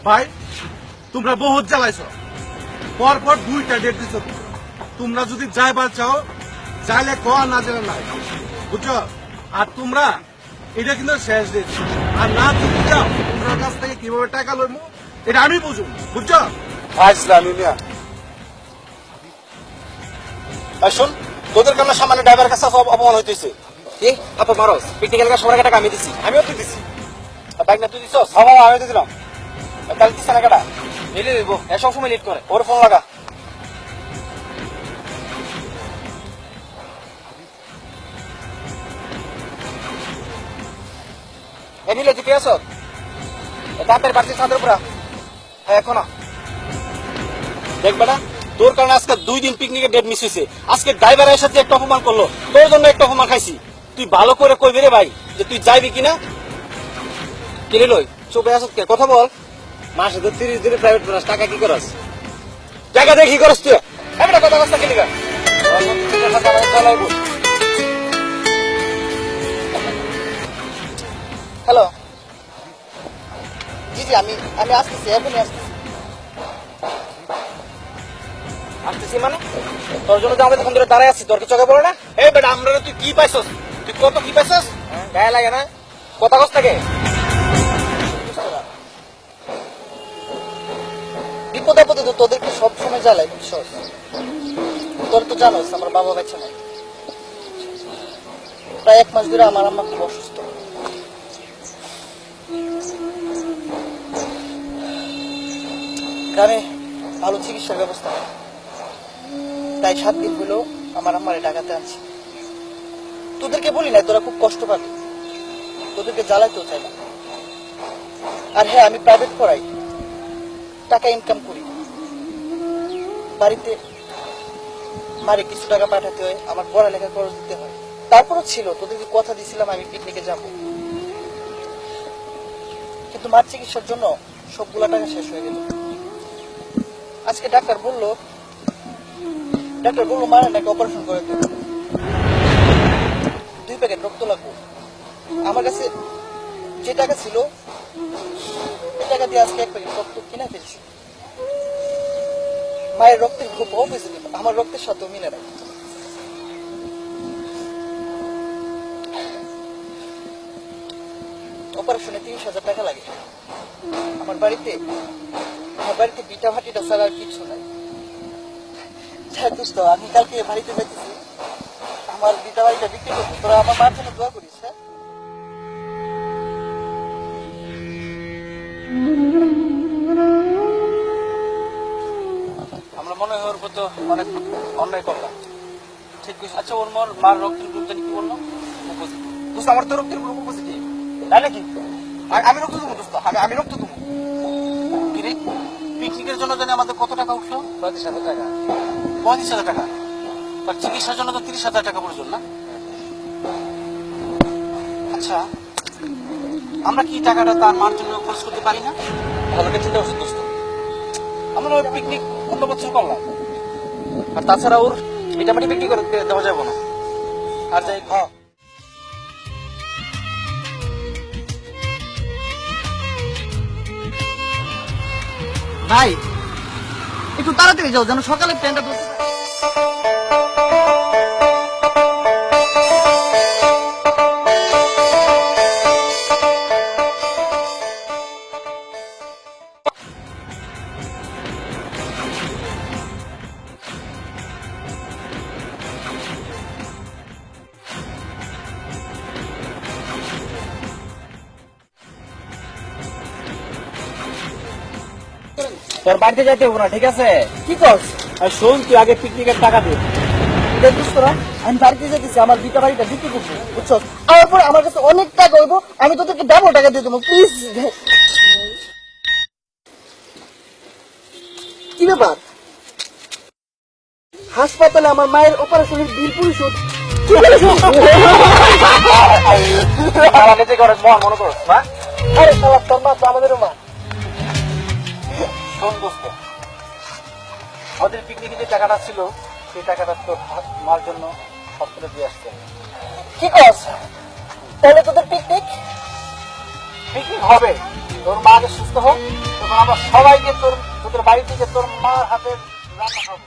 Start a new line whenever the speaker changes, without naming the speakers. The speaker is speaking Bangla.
ভাই তোমরা বহুত জ্বালাইছ, পরপর 2টা ডেট দিছ। তোমরা যদি যাইবার চাও যাইলে ক, না জেনে নাই, বুঝছো? আর তোমরা এটা কিন্তু শেষ ডেট, আর না যদি যাও তোমরা কাছ থেকে কিভাবে টাকা লইমু এটা আমি বুঝুম, বুঝছো?
আসলামি মিয়া, শোন, তোদের কারণে সামান্য ড্রাইভারের কাছে অপমান হইতেছে।
কি আপা মারস? পিকনিক এলাকা সবার টাকা আমি দিছি।
আমিও তো দিছি। বাইক না তুই দিছস? হ্যাঁ আমি তো দিলাম। তাহলে দিস না কেটা?
নিলে দিব, এ সব সময় লেট করে।
ওর ফোন লাগা।
এ নিলে তুই কে আস? দাঁতের বাড়তি ছাদের উপরা। হ্যাঁ এখন
দেখ বেটা, তোর কারণে আজকে 2 দিন পিকনিকের ডেট মিস হয়েছে। আজকে ড্রাইভারের সাথে একটা অপমান করলো, তোর জন্য একটা অপমান খাইছি। তুই ভালো করে কইবি রে ভাই যে তুই যাইবি কিনা।
কিনে লই চোপে আসত কে কথা বল। মাসে তো 30 দিনে প্রাইভেট ক্লাস, টাকা কি করস?
জায়গা দেখি করস তুই।
এমন কথা কথা কিনে গা হ্যালো জি জি, আমি আসতেছি, এখনই আসতেছি। আসতেছি মানে তোর জন্য তো আমাদের ধরে দাঁড়ায় আছি, তোর কি চোখে পড়ে না?
এই বেটা, আমরা তুই কি পাইছস? তুই কত কি পাইছস?
গায়ে লাগে না কথা কস থাকে। বিপদ আপদে তো তোদেরকে সবসময় জ্বালাই, বুঝছস? তোর তো জানোস আমার বাবা বেঁচে নাই, প্রায় 1 মাস ধরে আমার আম্মা খুব অসুস্থ। গ্রামে ভালো চিকিৎসার ব্যবস্থা নেই, তাই 7 দিন হলো আমার আম্মারে ঢাকাতে আনছি। তোদেরকে বলি না তোরা খুব কষ্ট পাবি, তোদেরকে জ্বালাইতেও চাই না। আর হ্যাঁ, আমি প্রাইভেট পড়াই, টাকা ইনকাম করি, বাড়িতে মারে কিছু টাকা পাঠাতে হয়, আমার পড়ালেখা খরচ দিতে হয়। তারপরও ছিল, তোদেরকে কথা দিয়েছিলাম আমি পিকনিকে যাব, কিন্তু মার চিকিৎসার জন্য সবগুলা টাকা শেষ হয়ে গেল। আজকে ডাক্তার বললো মার নাকি অপারেশন করে দেবে, 2 প্যাকেট রক্ত লাগবে। আমার কাছে যে টাকা ছিল এই টাকা দিয়ে আজকে 1 প্যাকেট রক্ত কিনে ফেলছি। মায়ের রক্তের গ্রুপ ও পজিটিভ, আমার রক্তের সাথেও মিলে না। অপারেশনে 30,000 টাকা লাগে। আমার বাড়িতে বিটা ভাটিটা ছাড়া আর কিছু নাই। যাই দোস্ত, আমি কালকে বাড়িতে যাইতেছি, আমার বিটা বাড়িটা বিক্রি করবো। তোরা আমার মার জন্য দোয়া করিস। হ্যাঁ,
আমরা মনে হয় ওর উপর তো অনেক অন্যায় করলাম। ঠিক কইছিস। আচ্ছা, ওর মার রক্তের গ্রুপ জানি কি বললো?
দোস্ত আমার তো রক্তের গ্রুপ পজিটিভ, তাই নাকি? আমি রক্ত দেবো দোস্ত, আমি রক্ত দেবো।
কিরে, পিকনিকের জন্য জানি আমাদের কত টাকা উঠলো?
35,000 টাকা।
35,000 টাকা। তার চিকিৎসার জন্য তো 30,000 টাকা প্রয়োজন না? আচ্ছা, আমরা কি টাকাটা তার মার জন্য খরচ করতে পারি না?
ভালো করে চিন্তা করছিস দোস্ত।
আমরা ওই পিকনিক অন্য বছর করলাম।
আর তাছাড়া ওর মিটামাটি বিক্রি করে দেওয়া যাবে না।
আর যাই
হ্যাঁ, ভাই একটু তাড়াতাড়ি যাও, যেন সকালে ট্রেনটা ধরতে পারি।
তোর বাড়িতে যাইতে হবে না, ঠিক আছে?
কি কর?
আর শোন, তুই আগে পিকনিকের টাকা দে।
দেখিস তোরা, আমি বাড়িতে যেতেছি, আমার বিটা বাড়িটা বিক্রি করবো, বুঝছো? আমার পরে আমার কাছে অনেক টাকা হইব, আমি তোদেরকে ডাবল টাকা দিয়ে দেবো, প্লিজ। কি ব্যাপার? হাসপাতালে আমার মায়ের অপারেশনের বিল পরিশোধ।
মনে করো মা?
আরে শালা, তোর মা তো আমাদেরও মা।
শোন দোস্ত, আমাদের পিকনিকে যে টাকাটা ছিল সেই টাকাটা তোর মার জন্য হসপিটালে দিয়ে আসতে।
কি কস? তাহলে তোদের পিকনিক
পিকনিক হবে, তোর মা আগে সুস্থ হোক, তখন আমরা সবাইকে তোদের বাড়ি থেকে তোর মার হাতের রান্না খাবো।